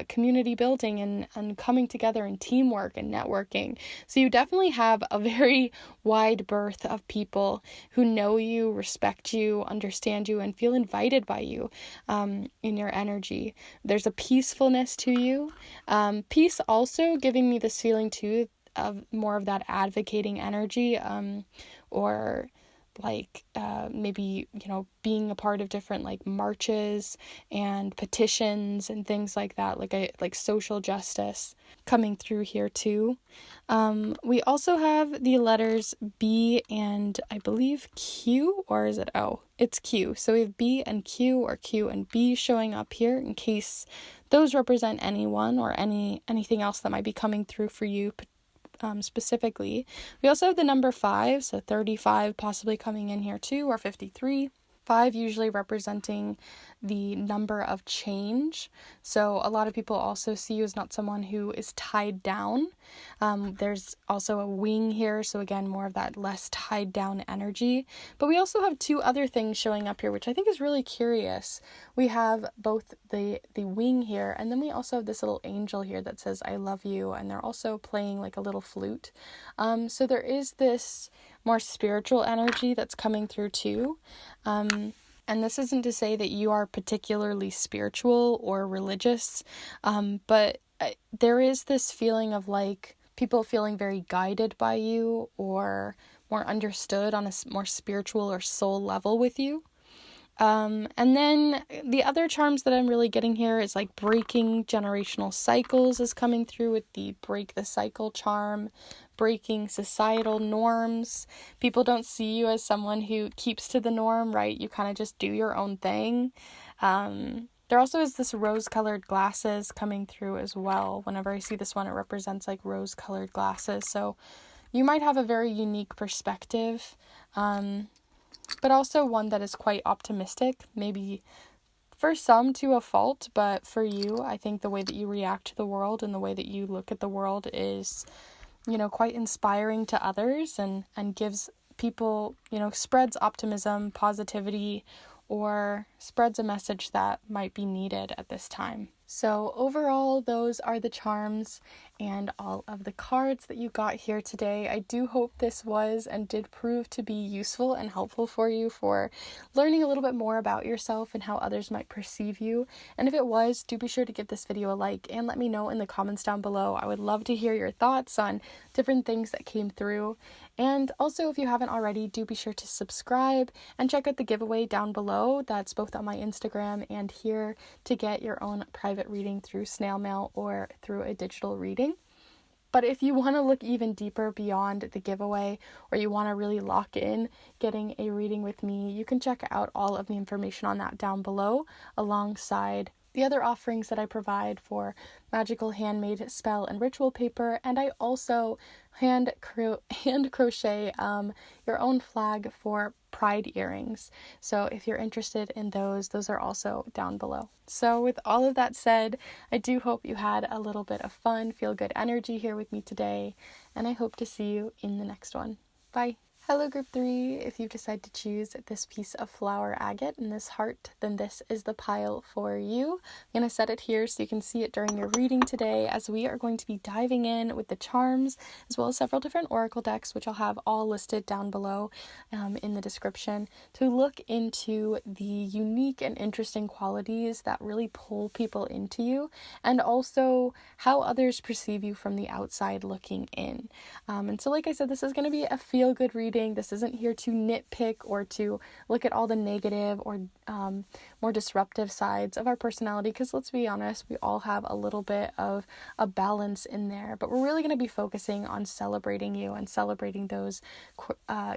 community building and coming together and teamwork and networking. So you definitely have a very wide berth of people who know you, respect you, understand you, and feel invited by you in your energy. There's a peacefulness to you. Peace also giving me this feeling too of more of that advocating energy, or maybe, being a part of different marches and petitions and things like that, like social justice coming through here too. We also have the letters B and I believe Q, or is it O? It's Q. So we have B and Q, or Q and B showing up here in case those represent anyone or anything else that might be coming through for you specifically. We also have the number 5, so 35 possibly coming in here too, or 53. 5 usually representing the number of change. So a lot of people also see you as not someone who is tied down. There's also a wing here, so again, more of that less tied down energy. But we also have 2 other things showing up here, which I think is really curious. We have both the wing here, and then we also have this little angel here that says, I love you, and they're also playing like a little flute. So there is this more spiritual energy that's coming through too. And this isn't to say that you are particularly spiritual or religious, but there is this feeling of people feeling very guided by you or more understood on a more spiritual or soul level with you. And then the other charms that I'm really getting here is breaking generational cycles is coming through with the break the cycle charm, breaking societal norms. People don't see you as someone who keeps to the norm, right? You kind of just do your own thing. There also is this rose-colored glasses coming through as well. Whenever I see this one, it represents rose-colored glasses. So you might have a very unique perspective, but also one that is quite optimistic, maybe for some to a fault, but for you, I think the way that you react to the world and the way that you look at the world is, quite inspiring to others and gives people, spreads optimism, positivity, or spreads a message that might be needed at this time. So overall, those are the charms and all of the cards that you got here today. I do hope this was and did prove to be useful and helpful for you for learning a little bit more about yourself and how others might perceive you. And if it was, do be sure to give this video a like and let me know in the comments down below. I would love to hear your thoughts on different things that came through. And also, if you haven't already, do be sure to subscribe and check out the giveaway down below. That's both on my Instagram and here to get your own private reading through snail mail or through a digital reading. But if you want to look even deeper beyond the giveaway, or you want to really lock in getting a reading with me, you can check out all of the information on that down below alongside the other offerings that I provide for magical handmade spell and ritual paper. And I also hand crochet your own flag for pride earrings. So if you're interested in those are also down below. So with all of that said, I do hope you had a little bit of fun, feel good energy here with me today, and I hope to see you in the next one. Bye. Hello group 3, if you decide to choose this piece of flower agate and this heart, then this is the pile for you. I'm going to set it here so you can see it during your reading today, as we are going to be diving in with the charms as well as several different oracle decks, which I'll have all listed down below in the description, to look into the unique and interesting qualities that really pull people into you, and also how others perceive you from the outside looking in. And so like I said, this is going to be a feel-good reading. This isn't here to nitpick or to look at all the negative or more disruptive sides of our personality, because let's be honest, we all have a little bit of a balance in there, but we're really going to be focusing on celebrating you and celebrating those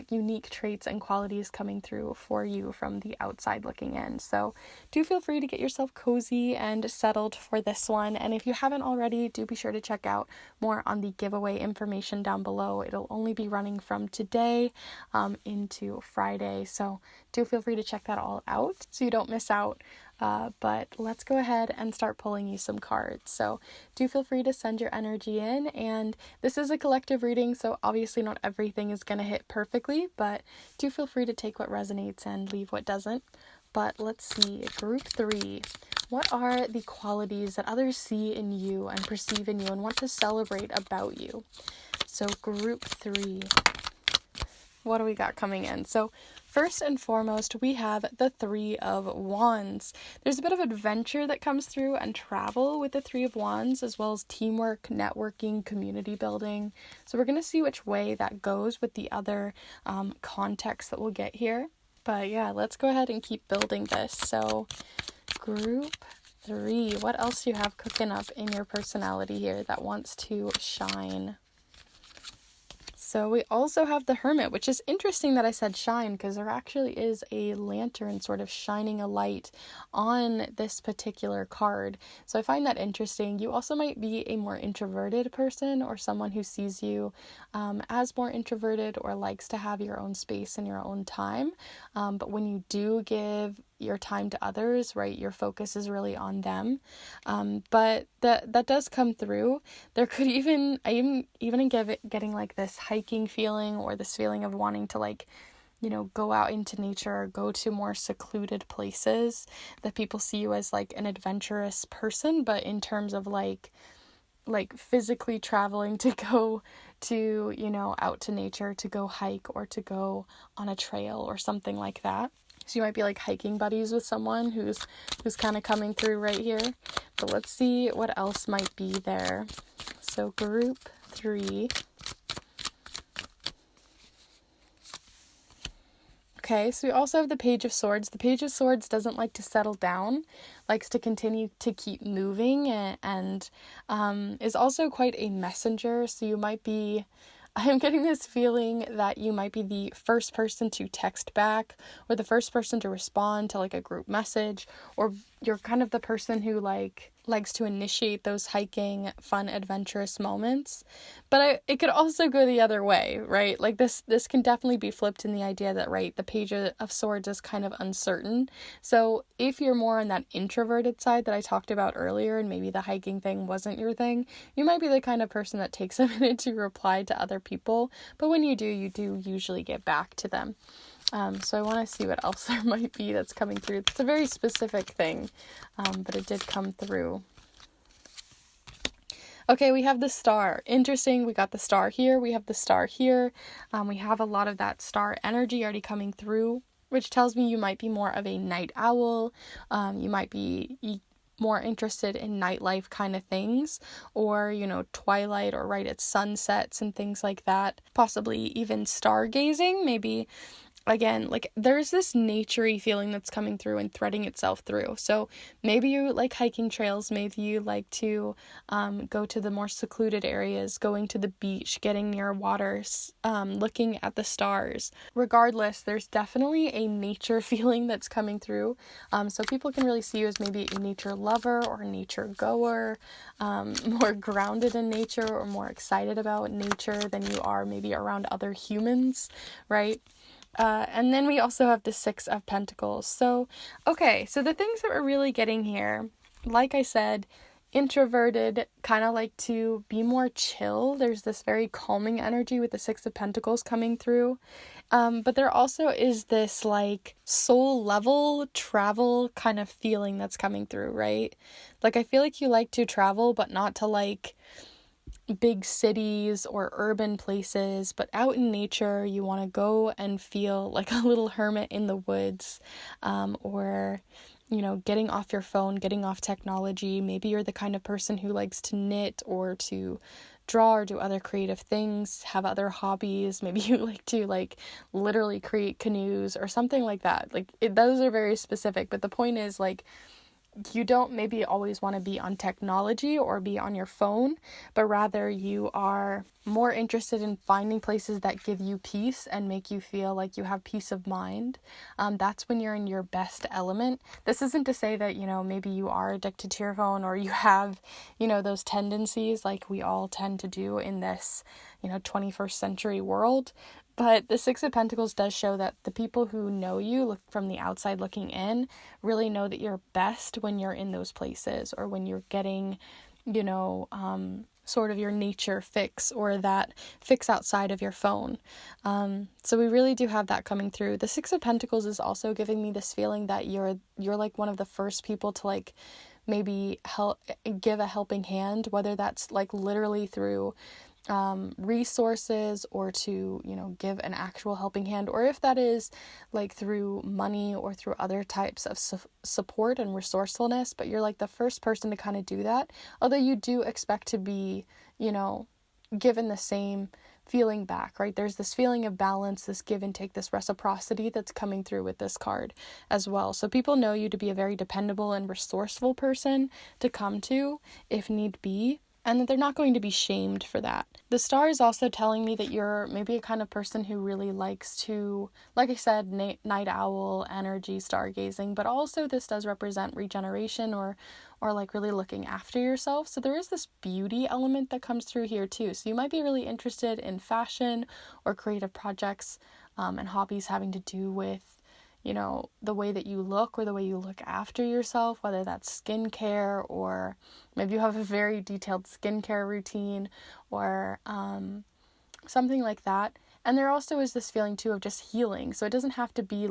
unique traits and qualities coming through for you from the outside looking in. So do feel free to get yourself cozy and settled for this one, and if you haven't already, do be sure to check out more on the giveaway information down below. It'll only be running from today into Friday, so do feel free to check that all out so you don't miss out. But let's go ahead and start pulling you some cards. So do feel free to send your energy in, and this is a collective reading, so obviously not everything is going to hit perfectly, but do feel free to take what resonates and leave what doesn't. But let's see, group 3. What are the qualities that others see in you and perceive in you and want to celebrate about you? So group 3. What do we got coming in? So first and foremost, we have the 3 of Wands. There's a bit of adventure that comes through and travel with the 3 of Wands, as well as teamwork, networking, community building. So we're going to see which way that goes with the other context that we'll get here. But yeah, let's go ahead and keep building this. So group 3, what else do you have cooking up in your personality here that wants to shine? So we also have the Hermit, which is interesting that I said shine, because there actually is a lantern sort of shining a light on this particular card. So I find that interesting. You also might be a more introverted person, or someone who sees you as more introverted or likes to have your own space and your own time. But when you do give your time to others, right, your focus is really on them. But that does come through. There could even getting like this hiking feeling, or this feeling of wanting to, like, you know, go out into nature or go to more secluded places, that people see you as like an adventurous person, but in terms of like physically traveling to go to, you know, out to nature, to go hike or to go on a trail or something like that. So you might be like hiking buddies with someone who's kind of coming through right here. But let's see what else might be there. So group 3. Okay, so we also have the Page of Swords. The Page of Swords doesn't like to settle down, likes to continue to keep moving, and is also quite a messenger. So you might be, I'm getting this feeling that you might be the first person to text back, or the first person to respond to like a group message, or you're kind of the person who likes to initiate those hiking, fun, adventurous moments. But it could also go the other way, right? Like this can definitely be flipped in the idea that, right, the Page of Swords is kind of uncertain. So if you're more on that introverted side that I talked about earlier, and maybe the hiking thing wasn't your thing, you might be the kind of person that takes a minute to reply to other people. But when you do usually get back to them. So I want to see what else there might be that's coming through. It's a very specific thing, but it did come through. Okay, we have the star. Interesting. We got the star here. We have the star here. We have a lot of that star energy already coming through, which tells me you might be more of a night owl. You might be more interested in nightlife kind of things, or, twilight or right at sunsets and things like that. Possibly even stargazing, maybe. Again, like there's this naturey feeling that's coming through and threading itself through. So maybe you like hiking trails, maybe you like to go to the more secluded areas, going to the beach, getting near water, looking at the stars. Regardless, there's definitely a nature feeling that's coming through. So people can really see you as maybe a nature lover or a nature goer, more grounded in nature or more excited about nature than you are maybe around other humans, right? And then we also have the Six of Pentacles. So the things that we're really getting here, like I said, introverted, kind of like to be more chill. There's this very calming energy with the Six of Pentacles coming through. But there also is this like soul level travel kind of feeling that's coming through, right? Like I feel like you like to travel, but not to like big cities or urban places, but out in nature. You want to go and feel like a little hermit in the woods, or getting off your phone, getting off technology. Maybe you're the kind of person who likes to knit or to draw or do other creative things, have other hobbies. Maybe you like to literally create canoes or something like that. Those are very specific, but the point is you don't maybe always want to be on technology or be on your phone, but rather you are more interested in finding places that give you peace and make you feel like you have peace of mind. That's when you're in your best element. This isn't to say that, maybe you are addicted to your phone or you have, those tendencies like we all tend to do in this, 21st century world. But the Six of Pentacles does show that the people who know you, look from the outside looking in, really know that you're best when you're in those places or when you're getting, sort of your nature fix or that fix outside of your phone. So we really do have that coming through. The Six of Pentacles is also giving me this feeling that you're like one of the first people to maybe give a helping hand, whether that's literally through resources or to give an actual helping hand, or if that is through money or through other types of support and resourcefulness, but you're the first person to kind of do that, although you do expect to be given the same feeling back, right? There's this feeling of balance, this give and take, this reciprocity that's coming through with this card as well. So people know you to be a very dependable and resourceful person to come to if need be, and that they're not going to be shamed for that. The star is also telling me that you're maybe a kind of person who really likes to, like I said, night owl energy, stargazing, but also this does represent regeneration or really looking after yourself. So there is this beauty element that comes through here too. So you might be really interested in fashion or creative projects and hobbies having to do with the way that you look or the way you look after yourself, whether that's skincare or maybe you have a very detailed skincare routine or something like that. And there also is this feeling too of just healing. So it doesn't have to be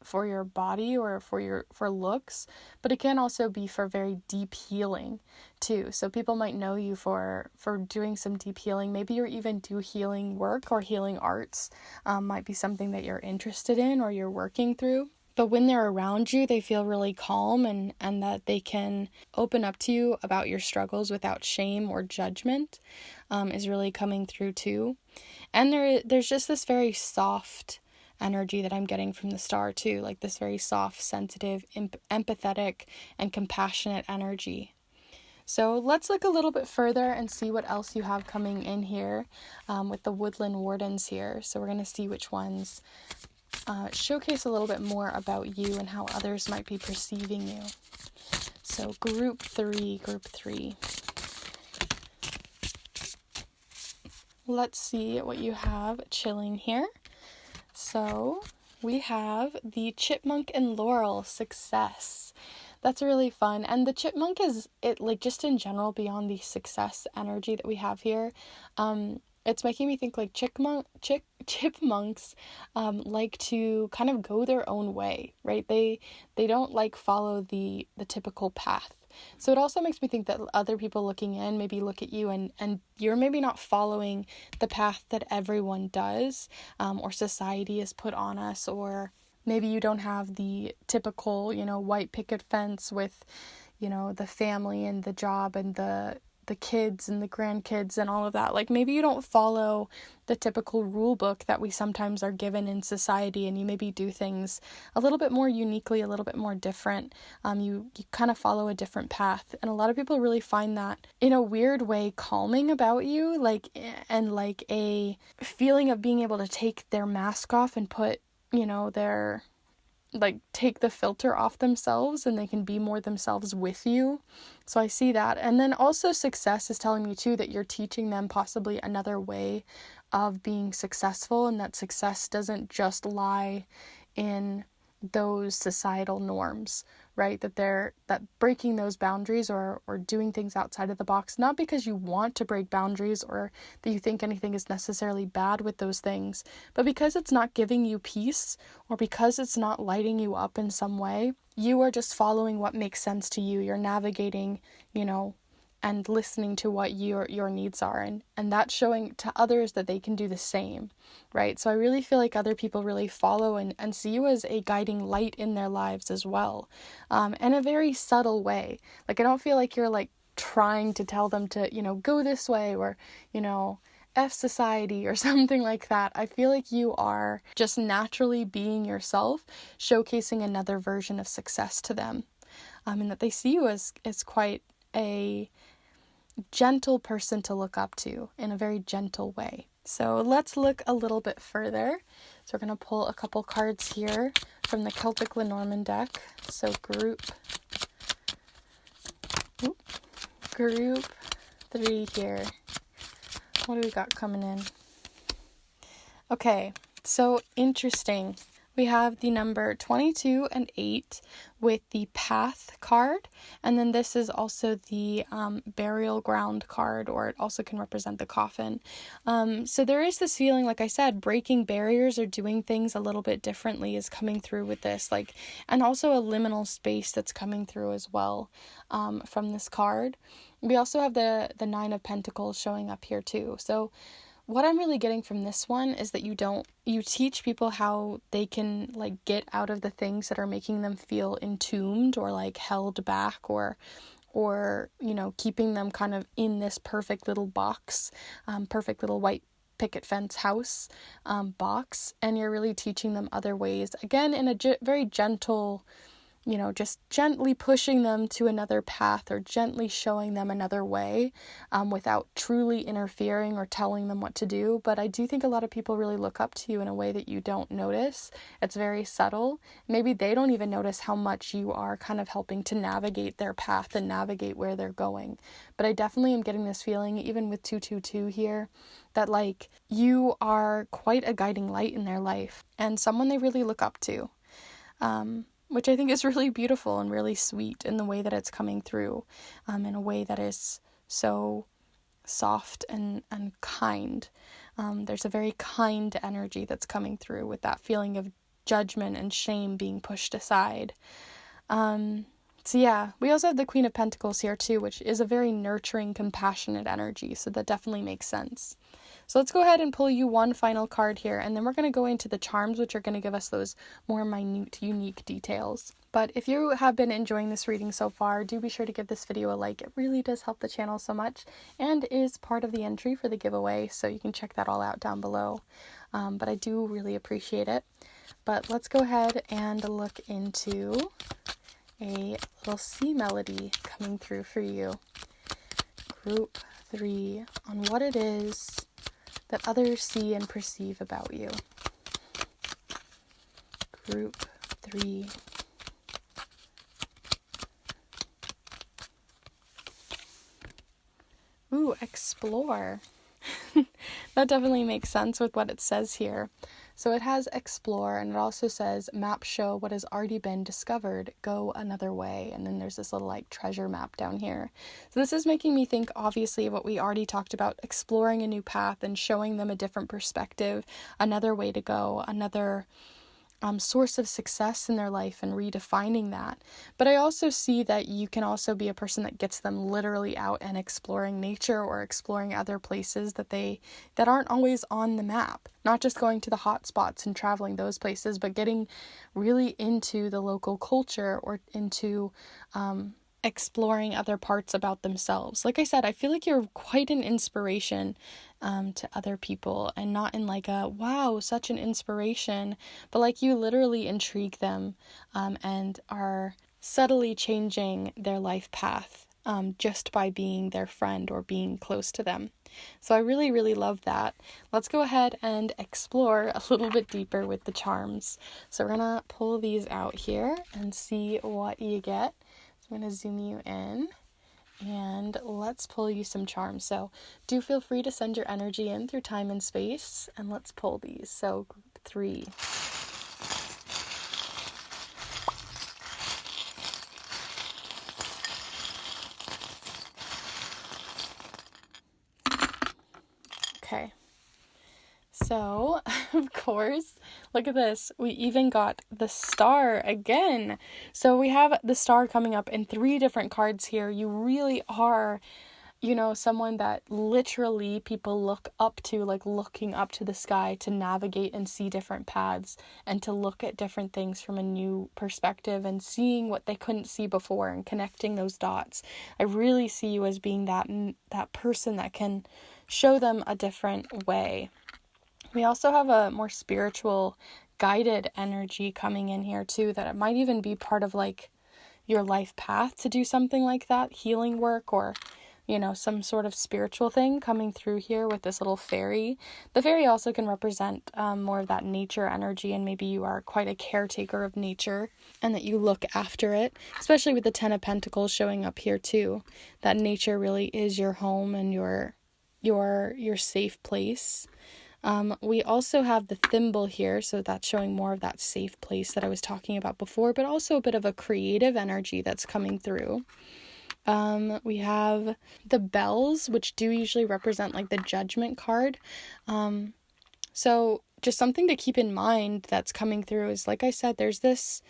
for your body or for looks, but it can also be for very deep healing too. So people might know you for doing some deep healing. Maybe you even do healing work or healing arts, might be something that you're interested in or you're working through. But when they're around you, they feel really calm and that they can open up to you about your struggles without shame or judgment, is really coming through too. And there's just this very soft energy that I'm getting from the star too, this very soft, sensitive, empathetic, and compassionate energy. So let's look a little bit further and see what else you have coming in here with the woodland wardens here. So we're going to see which ones showcase a little bit more about you and how others might be perceiving you. So group three. Let's see what you have chilling here. So we have the chipmunk and laurel, success. That's really fun. And the chipmunk is just in general, beyond the success energy that we have here. it's making me think like chipmunks like to kind of go their own way, right? They don't like follow the typical path. So it also makes me think that other people looking in maybe look at you and you're maybe not following the path that everyone does, or society has put on us, or maybe you don't have the typical, white picket fence with, the family and the job and the kids and the grandkids and all of that. Like maybe you don't follow the typical rule book that we sometimes are given in society, and you maybe do things a little bit more uniquely, a little bit more different. You kind of follow a different path, and a lot of people really find that in a weird way calming about you, and like a feeling of being able to take their mask off and put, their take the filter off themselves, and they can be more themselves with you. So I see that. And then also success is telling me too that you're teaching them possibly another way of being successful, and that success doesn't just lie in those societal norms, right? That breaking those boundaries or doing things outside of the box, not because you want to break boundaries or that you think anything is necessarily bad with those things, but because it's not giving you peace, or because it's not lighting you up in some way. You are just following what makes sense to you. You're navigating, and listening to what your needs are, and that's showing to others that they can do the same, right? So I really feel like other people really follow and see you as a guiding light in their lives as well, in a very subtle way. Like I don't feel like you're like trying to tell them to, go this way, or, F society or something like that. I feel like you are just naturally being yourself, showcasing another version of success to them, and that they see you as quite a gentle person to look up to in a very gentle way. So let's look a little bit further. So we're going to pull a couple cards here from the Celtic Lenormand deck. So group 3 here. What do we got coming in? Okay, so interesting. We have the number 22 and 8 with the Path card, and then this is also the burial ground card, or it also can represent the coffin. So there is this feeling, like I said, breaking barriers or doing things a little bit differently is coming through with this, and also a liminal space that's coming through as well, from this card. We also have the 9 of Pentacles showing up here too. So what I'm really getting from this one is that you teach people how they can get out of the things that are making them feel entombed or held back, or keeping them kind of in this perfect little box, perfect little white picket fence house box. And you're really teaching them other ways, again, in a very gentle, just gently pushing them to another path, or gently showing them another way, without truly interfering or telling them what to do. But I do think a lot of people really look up to you in a way that you don't notice. It's very subtle. Maybe they don't even notice how much you are kind of helping to navigate their path and navigate where they're going. But I definitely am getting this feeling, even with 222 here, that you are quite a guiding light in their life and someone they really look up to. Which I think is really beautiful and really sweet in the way that it's coming through, in a way that is so soft and kind. There's a very kind energy that's coming through with that feeling of judgment and shame being pushed aside. So yeah, we also have the Queen of Pentacles here too, which is a very nurturing, compassionate energy, so that definitely makes sense. So let's go ahead and pull you one final card here, and then we're going to go into the charms, which are going to give us those more minute, unique details. But if you have been enjoying this reading so far, do be sure to give this video a like. It really does help the channel so much, and is part of the entry for the giveaway, so you can check that all out down below. But I do really appreciate it. But let's go ahead and look into a little sea melody coming through for you. Group 3, on what it is that others see and perceive about you. Group 3. Ooh, explore. That definitely makes sense with what it says here. So it has explore, and it also says maps show what has already been discovered, go another way. And then there's this little like treasure map down here. So this is making me think obviously of what we already talked about, exploring a new path and showing them a different perspective, another way to go, another source of success in their life, and redefining that. But I also see that you can also be a person that gets them literally out and exploring nature or exploring other places that aren't always on the map. Not just going to the hot spots and traveling those places, but getting really into the local culture or into exploring other parts about themselves. Like I said, I feel like you're quite an inspiration to other people, and not in like a wow, such an inspiration, but like you literally intrigue them and are subtly changing their life path just by being their friend or being close to them. So I really, really love that. Let's go ahead and explore a little bit deeper with the charms. So we're gonna pull these out here and see what you get. So I'm gonna zoom you in. And let's pull you some charms. So do feel free to send your energy in through time and space, and let's pull these. So group 3. Okay. So, of course, look at this. We even got the star again. So we have the star coming up in 3 different cards here. You really are, someone that literally people look up to, like looking up to the sky to navigate and see different paths and to look at different things from a new perspective and seeing what they couldn't see before and connecting those dots. I really see you as being that person that can show them a different way. We also have a more spiritual guided energy coming in here too, that it might even be part of like your life path to do something like that, healing work or, some sort of spiritual thing coming through here with this little fairy. The fairy also can represent more of that nature energy, and maybe you are quite a caretaker of nature and that you look after it, especially with the 10 of Pentacles showing up here too. That nature really is your home and your safe place. We also have the thimble here, so that's showing more of that safe place that I was talking about before, but also a bit of a creative energy that's coming through. We have the bells, which do usually represent like the judgment card. So just something to keep in mind that's coming through is, like I said, there's this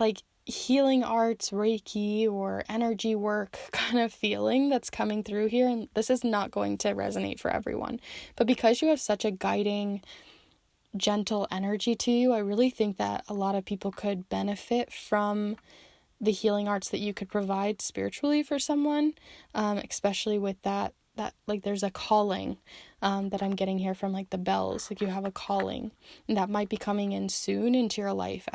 like healing arts, Reiki, or energy work kind of feeling that's coming through here. And this is not going to resonate for everyone. But because you have such a guiding, gentle energy to you, I really think that a lot of people could benefit from the healing arts that you could provide spiritually for someone, especially with that like there's a calling that I'm getting here from like the bells. Like you have a calling, and that might be coming in soon into your life.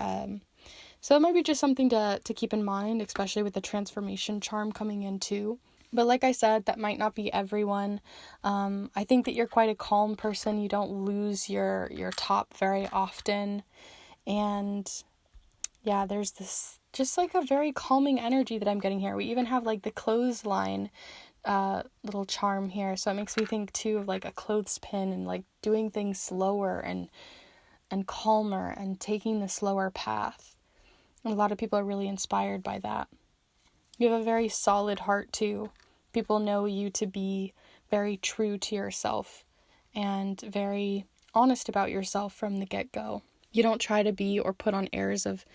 So it might be just something to keep in mind, especially with the transformation charm coming in too. But like I said, that might not be everyone. I think that you're quite a calm person. You don't lose your top very often. And yeah, there's this just like a very calming energy that I'm getting here. We even have like the clothesline little charm here. So it makes me think too of like a clothespin and like doing things slower and calmer and taking the slower path. A lot of people are really inspired by that. You have a very solid heart too. People know you to be very true to yourself and very honest about yourself from the get-go. You don't try to be or put on airs of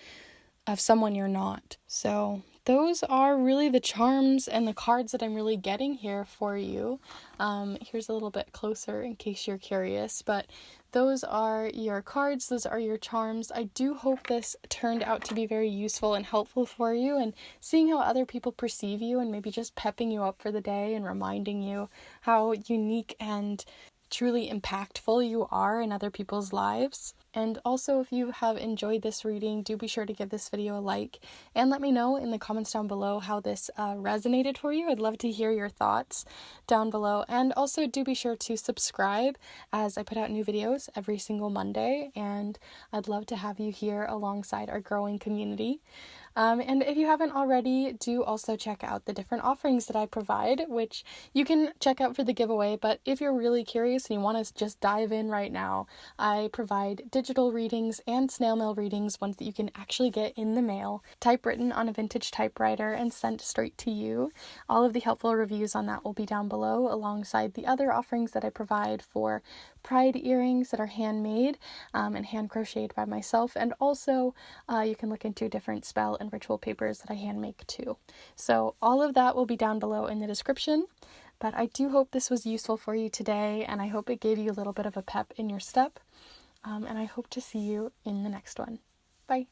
someone you're not. So those are really the charms and the cards that I'm really getting here for you. Here's a little bit closer in case you're curious, but those are your cards, those are your charms. I do hope this turned out to be very useful and helpful for you, and seeing how other people perceive you and maybe just pepping you up for the day and reminding you how unique and truly impactful you are in other people's lives. And also, if you have enjoyed this reading, do be sure to give this video a like and let me know in the comments down below how this resonated for you. I'd love to hear your thoughts down below. And also do be sure to subscribe, as I put out new videos every single Monday, and I'd love to have you here alongside our growing community. And if you haven't already, do also check out the different offerings that I provide, which you can check out for the giveaway. But if you're really curious and you want to just dive in right now, I provide digital readings and snail mail readings, ones that you can actually get in the mail, typewritten on a vintage typewriter and sent straight to you. All of the helpful reviews on that will be down below, alongside the other offerings that I provide for pride earrings that are handmade and hand crocheted by myself. And also you can look into different spell and ritual papers that I hand make too. So all of that will be down below in the description. But I do hope this was useful for you today, and I hope it gave you a little bit of a pep in your step. And I hope to see you in the next one. Bye.